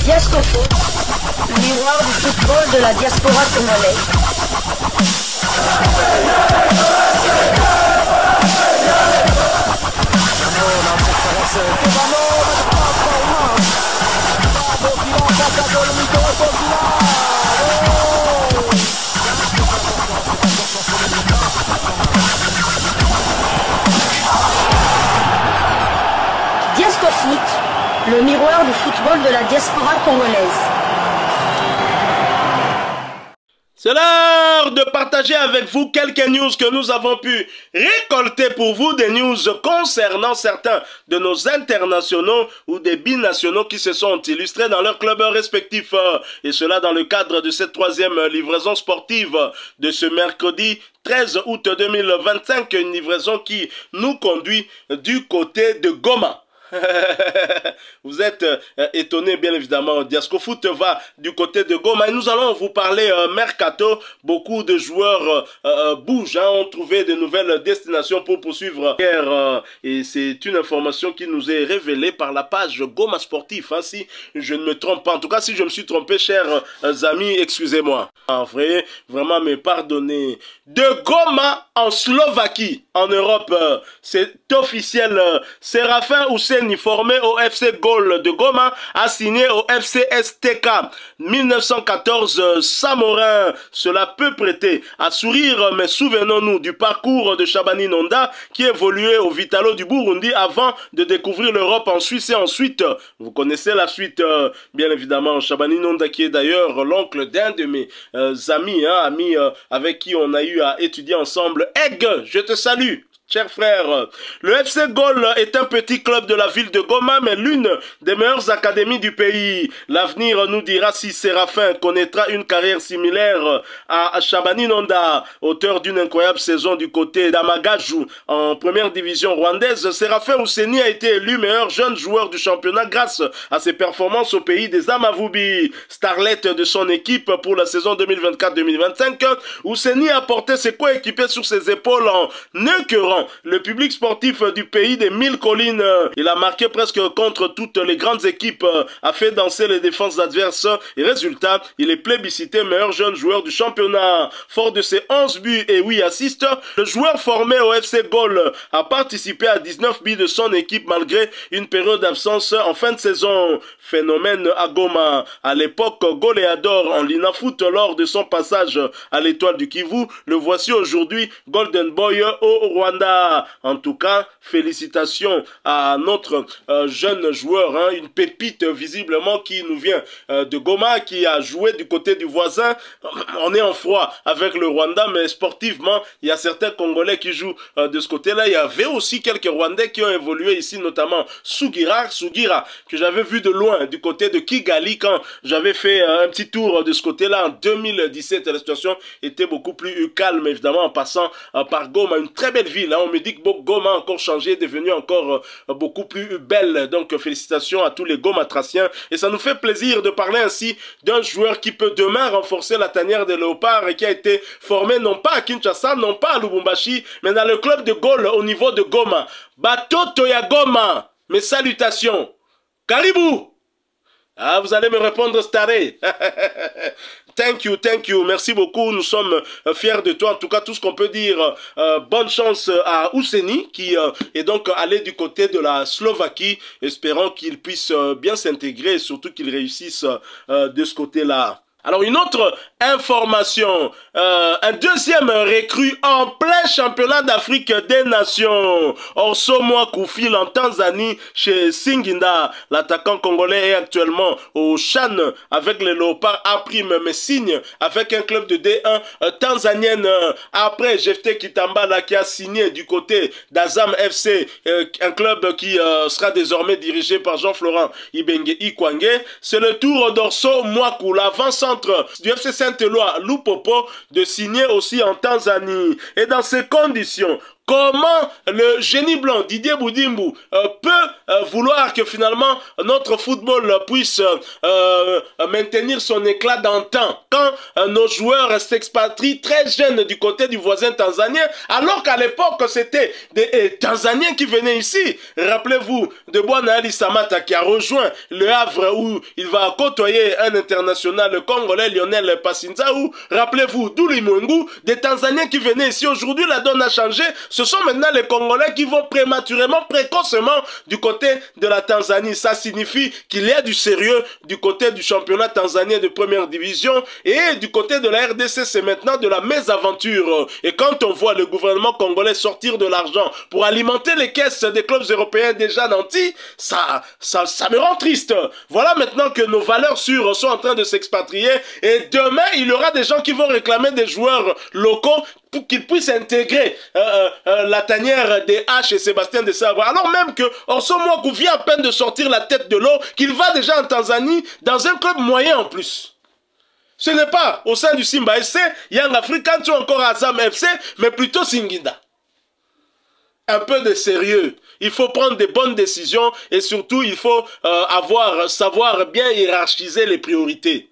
Diascofoot, miroir du football de la diaspora congolaise. Diascofoot, le miroir du football de la diaspora congolaise. C'est l'heure de partager avec vous quelques news que nous avons pu récolter pour vous, des news concernant certains de nos internationaux ou des binationaux qui se sont illustrés dans leurs clubs respectifs. Et cela dans le cadre de cette troisième livraison sportive de ce mercredi 13 août 2025, une livraison qui nous conduit du côté de Goma. Vous êtes étonnés, bien évidemment. Diascofoot va du côté de Goma et nous allons vous parler mercato. Beaucoup de joueurs bougent, hein, ont trouvé de nouvelles destinations pour poursuivre et c'est une information qui nous est révélée par la page Goma Sportif, hein, si je ne me trompe pas. En tout cas, si je me suis trompé, chers amis, excusez-moi. En vrai, vraiment me pardonnez. De Goma en Slovaquie, en Europe, c'est officiel. Séraphin Ouseni, formé au FC Gol de Goma, a signé au FC STK 1914 Samorin. Cela peut prêter à sourire, mais souvenons-nous du parcours de Shabani Nonda qui évoluait au Vitalo du Burundi avant de découvrir l'Europe en Suisse et ensuite, vous connaissez la suite, bien évidemment, Shabani Nonda qui est d'ailleurs l'oncle d'un de mes amis, hein, avec qui on a eu à étudier ensemble. Egg, je te salue. Chers frères, le FC Gol est un petit club de la ville de Goma, mais l'une des meilleures académies du pays. L'avenir nous dira si Séraphin connaîtra une carrière similaire à Shabani Nonda, auteur d'une incroyable saison du côté d'Amagaju en première division rwandaise. Séraphin Ouseni a été élu meilleur jeune joueur du championnat grâce à ses performances au pays des Amavubi. Starlet de son équipe pour la saison 2024-2025, Ouseni a porté ses coéquipiers sur ses épaules en écœurant le public sportif du pays des 1000 collines. Il a marqué presque contre toutes les grandes équipes, a fait danser les défenses adverses et résultat, il est plébiscité meilleur jeune joueur du championnat. Fort de ses 11 buts et 8 assists, le joueur formé au FC Gol a participé à 19 buts de son équipe malgré une période d'absence en fin de saison. Phénomène à Goma. À l'époque, goléador en Linafoot lors de son passage à l'Étoile du Kivu, le voici aujourd'hui Golden Boy au Rwanda. En tout cas, félicitations à notre jeune joueur, hein, une pépite visiblement qui nous vient de Goma, qui a joué du côté du voisin. On est en froid avec le Rwanda, mais sportivement, il y a certains Congolais qui jouent de ce côté-là. Il y avait aussi quelques Rwandais qui ont évolué ici, notamment Sugira, que j'avais vu de loin du côté de Kigali quand j'avais fait un petit tour de ce côté-là en 2017. La situation était beaucoup plus calme, évidemment, en passant par Goma, une très belle ville. Hein. On me dit que Goma a encore changé, est devenue encore beaucoup plus belle. Donc félicitations à tous les Gomatraciens. Et ça nous fait plaisir de parler ainsi d'un joueur qui peut demain renforcer la tanière des Léopards et qui a été formé non pas à Kinshasa, non pas à Lubumbashi, mais dans le club de Gol au niveau de Goma. Batoto ya Goma, mes salutations. Caribou. Ah, vous allez me répondre, Staré. Thank you, merci beaucoup, nous sommes fiers de toi, en tout cas tout ce qu'on peut dire. Bonne chance à Ouseni qui est donc allé du côté de la Slovaquie, espérons qu'il puisse bien s'intégrer et surtout qu'il réussisse de ce côté-là. Alors une autre information, un deuxième recrue en plein championnat d'Afrique des Nations. Orso Mwaku file en Tanzanie chez Singinda. L'attaquant congolais est actuellement au Chan avec les Léopards A prime mais signe avec un club de D1 tanzanienne. Après Jefte Kitambala qui a signé du côté d'Azam FC, un club qui sera désormais dirigé par Jean-Florent Ibenge Ikwange. C'est le tour d'Orso Mwaku, l'avant-centre du FC Saint-Éloi Lupopo, de signer aussi en Tanzanie. Et dans ces conditions, comment le génie blanc Didier Boudimbu peut vouloir que finalement notre football puisse maintenir son éclat d'antan quand nos joueurs s'expatrient très jeunes du côté du voisin tanzanien, alors qu'à l'époque c'était des Tanzaniens qui venaient ici. Rappelez-vous de Bwana Ali Samata qui a rejoint le Havre où il va côtoyer un international congolais, Lionel Passinzaou. Rappelez-vous d'Uli Mwengu, des Tanzaniens qui venaient ici. Aujourd'hui la donne a changé, ce sont maintenant les Congolais qui vont prématurément, précocement du côté de la Tanzanie. Ça signifie qu'il y a du sérieux du côté du championnat tanzanien de première division, et du côté de la RDC c'est maintenant de la mésaventure. Et quand on voit le gouvernement congolais sortir de l'argent pour alimenter les caisses des clubs européens déjà nantis, ça me rend triste. Voilà maintenant que nos valeurs sûres sont en train de s'expatrier, et demain il y aura des gens qui vont réclamer des joueurs locaux pour qu'ils puissent intégrer la tanière des H et Sébastien de Savoie. Alors même que Orso Mwaku vient à peine de sortir la tête de l'eau, qu'il va déjà en Tanzanie dans un club moyen en plus. Ce n'est pas au sein du Simba FC, Young Africans ou encore Azam FC, mais plutôt Singida. Un peu de sérieux. Il faut prendre des bonnes décisions et surtout il faut savoir bien hiérarchiser les priorités.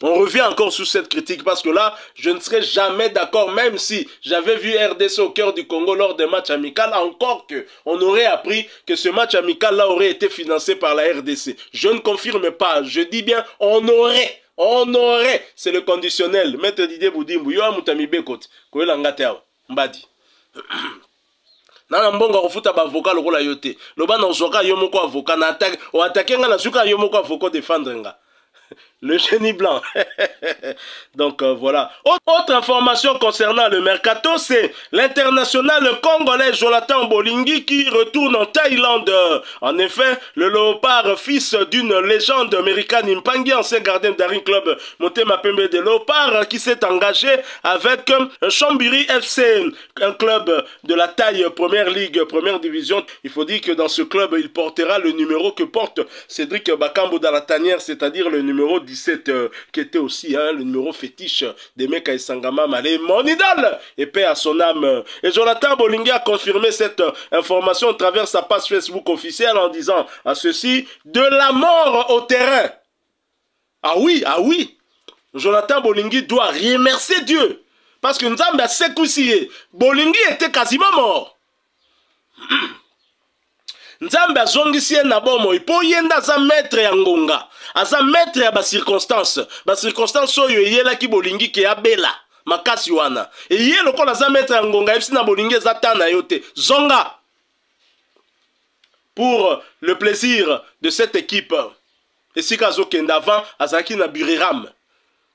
On revient encore sous cette critique parce que là, je ne serai jamais d'accord, même si j'avais vu RDC au cœur du Congo lors des matchs amicaux, encore que on aurait appris que ce match amical-là aurait été financé par la RDC. Je ne confirme pas, je dis bien on aurait, c'est le conditionnel. Maître Didier Boudimbu, yo amutami bekot, koyela ngate mbadi. Nana mbonga kofuta ba avocat lokola yote. Loba na zoka yo moko avocat na attaque, o attaquer nga na suka yo moko avocat défendre nga. Le génie blanc. Donc voilà. Autre information concernant le mercato, c'est l'international congolais Jonathan Bolingi qui retourne en Thaïlande. En effet, le Léopard, fils d'une légende américaine, Mpangi, ancien gardien d'Arin Club Motema Pembe de Léopard, qui s'est engagé avec Chambiri FC, un club de la taille Première Ligue, Première Division. Il faut dire que dans ce club, il portera le numéro que porte Cédric Bakambo dans la tanière, c'est-à-dire le numéro 17 qui était aussi le numéro fétiche des Meka et Sangama Malé, mon idole, et paix à son âme. Et Jonathan Bolingi a confirmé cette information à travers sa page Facebook officielle en disant à ceci: de la mort au terrain. Ah oui, Jonathan Bolingi doit remercier Dieu parce que Nzambe a secoué. Bolingi était quasiment mort. Nzambe azongisi na bomo ipo yenda za maître ya ngonga, aza maître ya ba circonstance oyo yela ki Bolingi ke abela makasi wana. Et ye lokola za maître ya ngonga epsi na Bolingi za tana yote zonga pour le plaisir de cette équipe. Et si kazo kenda avant azaki na Buriram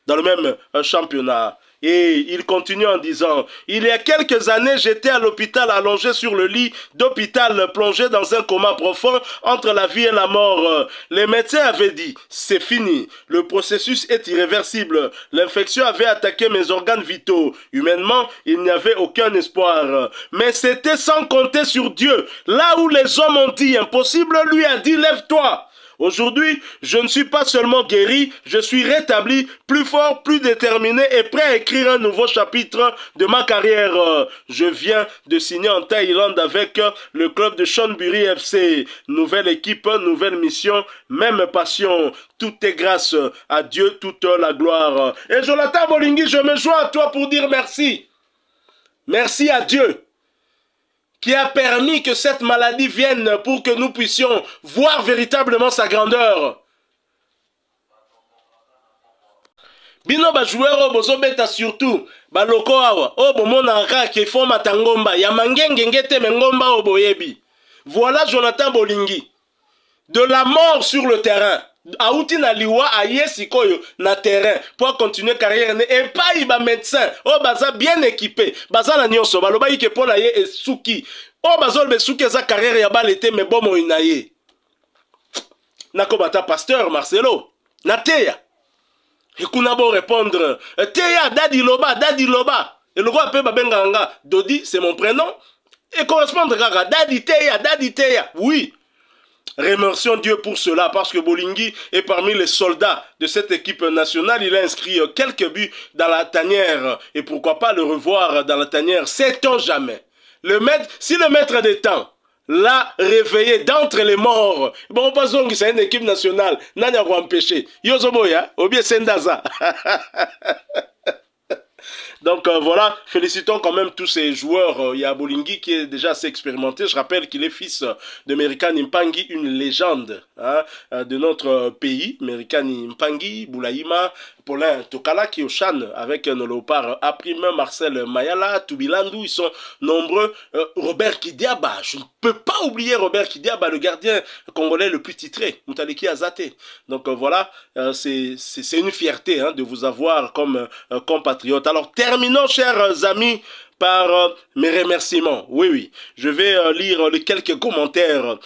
dans le même championnat. Et il continue en disant: il y a quelques années, j'étais à l'hôpital allongé sur le lit d'hôpital, plongé dans un coma profond entre la vie et la mort. Les médecins avaient dit: c'est fini, le processus est irréversible. L'infection avait attaqué mes organes vitaux. Humainement, il n'y avait aucun espoir. Mais c'était sans compter sur Dieu. Là où les hommes ont dit impossible, lui a dit: lève-toi. Aujourd'hui, je ne suis pas seulement guéri, je suis rétabli, plus fort, plus déterminé et prêt à écrire un nouveau chapitre de ma carrière. Je viens de signer en Thaïlande avec le club de Chonburi FC. Nouvelle équipe, nouvelle mission, même passion. Tout est grâce à Dieu, toute la gloire. Et Jonathan Bolingi, je me joins à toi pour dire merci. Merci à Dieu qui a permis que cette maladie vienne pour que nous puissions voir véritablement sa grandeur. Bino ba joueur o bozo beta surtout ba loko awa o bomona ka ke forma tangomba ya mangenge te mengomba o boyebi. Voilà Jonathan Bolingi. De la mort sur le terrain. Aouti na liwa aye sikoyo na terrain pour continuer carrière et pas iba médecin oh baza bien équipé baza na nyonso baloba yike pona ye esuki oh bazol be suki za carrière ya balete mais bon mo inaye nako bata pasteur Marcelo na teya et kuna bo répondre teya dadi loba et le roi pe babenga nga Dodi c'est mon prénom et correspondre kaka dadi teya oui. Remercions Dieu pour cela, parce que Bolingui est parmi les soldats de cette équipe nationale. Il a inscrit quelques buts dans la tanière. Et pourquoi pas le revoir dans la tanière, sait-on jamais. Si le maître des temps l'a réveillé d'entre les morts, bon, pas que c'est une équipe nationale, n'a pas empêché. Yozoboya, ou bien Sendaza. Donc voilà, félicitons quand même tous ces joueurs. Il y a Bolingui qui est déjà assez expérimenté. Je rappelle qu'il est fils de Merikani Mpangi, une légende hein, de notre pays. Merikani Mpangi, Boulaïma, Paulin Tokala qui est au Chan avec nos léopards Aprime, Marcel Mayala, Toubilandou, ils sont nombreux. Robert Kidiaba, je ne peux pas oublier Robert Kidiaba, le gardien congolais le plus titré, Moutaliki Azate. Donc voilà, c'est une fierté hein, de vous avoir comme compatriote. Alors terminons, chers amis, par mes remerciements. Oui, je vais lire les quelques commentaires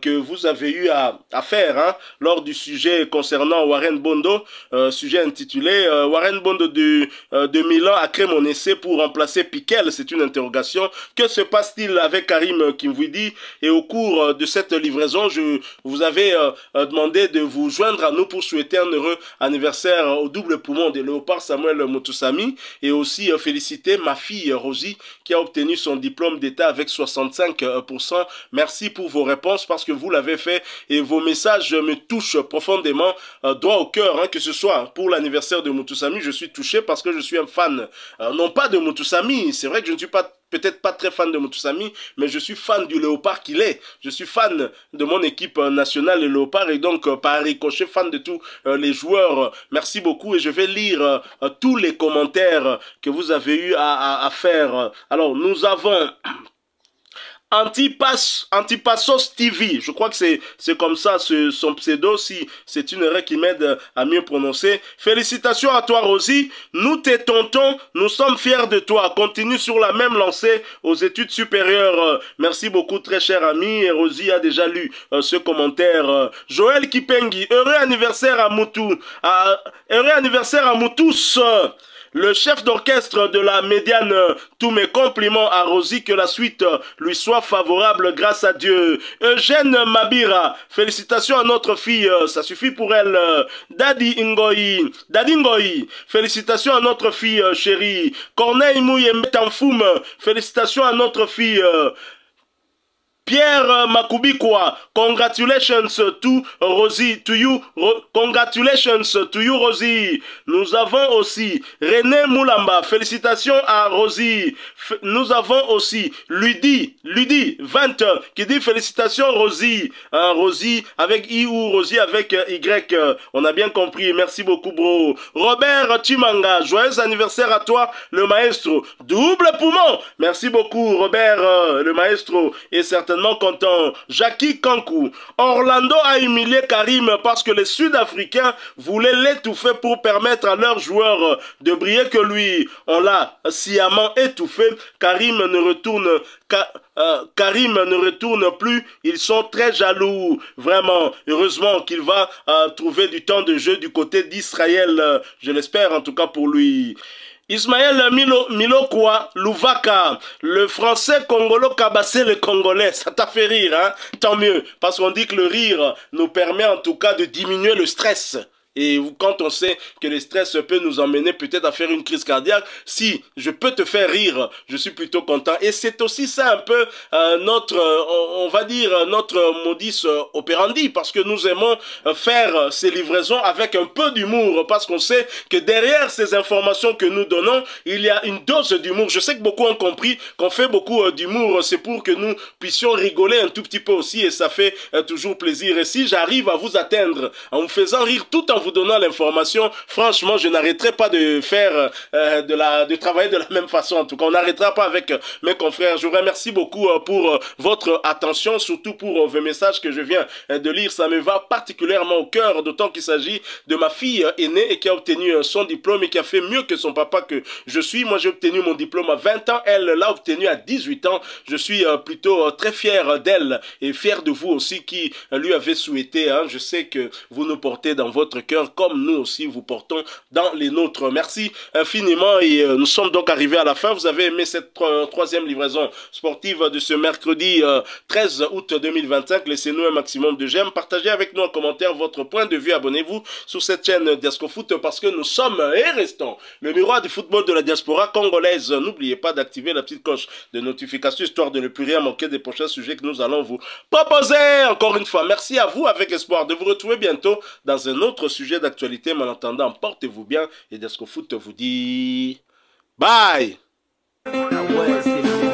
que vous avez eu à faire hein, lors du sujet concernant Warren Bondo, sujet intitulé Warren Bondo de Milan a créé mon essai pour remplacer Piquel, c'est une interrogation. Que se passe-t-il avec Karim Kimvidi? Et au cours de cette livraison, je vous avais demandé de vous joindre à nous pour souhaiter un heureux anniversaire au double poumon de Léopard Samuel Moutoussamy et aussi féliciter ma fille Rosie qui a obtenu son diplôme d'État avec 65%. Merci pour vos réponses parce que vous l'avez fait et vos messages me touchent profondément, droit au cœur, hein, que ce soit pour l'anniversaire de Moutoussamy, je suis touché parce que je suis un fan, non pas de Moutoussamy, c'est vrai que je ne suis peut-être pas très fan de Moutoussamy, mais je suis fan du Léopard qu'il est. Je suis fan de mon équipe nationale, le Léopard, et donc par ricochet, fan de tous les joueurs. Merci beaucoup et je vais lire tous les commentaires que vous avez eu à faire. Alors, nous avons Antipassos TV, je crois que c'est comme ça son pseudo, si c'est une erreur qui m'aide à mieux prononcer. Félicitations à toi Rosie, nous tes tontons, nous sommes fiers de toi, continue sur la même lancée aux études supérieures. Merci beaucoup très cher ami, et Rosie a déjà lu ce commentaire. Joël Kipengi, heureux anniversaire à Moutou, heureux anniversaire à Moutous. Le chef d'orchestre de la Médiane, tous mes compliments à Rosie, que la suite lui soit favorable grâce à Dieu. Eugène Mabira, félicitations à notre fille, ça suffit pour elle. Daddy Ngoyi, félicitations à notre fille chérie. Corneille Mouyembe Tanfoum, félicitations à notre fille. Pierre Makubikwa, congratulations to Rosie, to you, congratulations to you Rosie. Nous avons aussi René Moulamba, félicitations à Rosie. Nous avons aussi Ludi 20 qui dit félicitations Rosie. Rosie avec I ou Rosie avec Y. On a bien compris, merci beaucoup bro. Robert Chimanga, joyeux anniversaire à toi le maestro. Double poumon, merci beaucoup Robert le maestro et certainement content. Jackie Kankou, Orlando a humilié Karim parce que les Sud-Africains voulaient l'étouffer pour permettre à leurs joueurs de briller que lui. On l'a sciemment étouffé. Karim ne retourne plus. Ils sont très jaloux. Vraiment. Heureusement qu'il va trouver du temps de jeu du côté d'Israël. Je l'espère en tout cas pour lui. Ismaël Milokwa Louvaka, le français congolo cabassé le congolais, ça t'a fait rire, hein? Tant mieux, parce qu'on dit que le rire nous permet en tout cas de diminuer le stress. Et quand on sait que le stress peut nous emmener peut-être à faire une crise cardiaque, si je peux te faire rire, je suis plutôt content. Et c'est aussi ça un peu on va dire notre modus operandi, parce que nous aimons faire ces livraisons avec un peu d'humour, parce qu'on sait que derrière ces informations que nous donnons, il y a une dose d'humour. Je sais que beaucoup ont compris qu'on fait beaucoup d'humour, c'est pour que nous puissions rigoler un tout petit peu aussi, et ça fait toujours plaisir. Et si j'arrive à vous atteindre en vous faisant rire tout en vous donnant l'information, franchement, je n'arrêterai pas de faire, de travailler de la même façon. En tout cas, on n'arrêtera pas avec mes confrères. Je vous remercie beaucoup pour votre attention, surtout pour vos messages que je viens de lire. Ça me va particulièrement au cœur, d'autant qu'il s'agit de ma fille aînée et qui a obtenu son diplôme et qui a fait mieux que son papa que je suis. Moi, j'ai obtenu mon diplôme à 20 ans. Elle l'a obtenu à 18 ans. Je suis plutôt très fier d'elle et fier de vous aussi qui lui avez souhaité. Hein. Je sais que vous nous portez dans votre cœur cœur comme nous aussi vous portons dans les nôtres. Merci infiniment et nous sommes donc arrivés à la fin. Vous avez aimé cette troisième livraison sportive de ce mercredi 13 août 2025. Laissez-nous un maximum de j'aime. Partagez avec nous en commentaire votre point de vue. Abonnez-vous sur cette chaîne Diasco Foot parce que nous sommes et restons le miroir du football de la diaspora congolaise. N'oubliez pas d'activer la petite cloche de notification histoire de ne plus rien manquer des prochains sujets que nous allons vous proposer. Encore une fois, merci à vous avec espoir de vous retrouver bientôt dans un autre sujet d'actualité. Mais en attendant, portez-vous bien et Diasco Foot vous dit bye. Ah ouais, c'est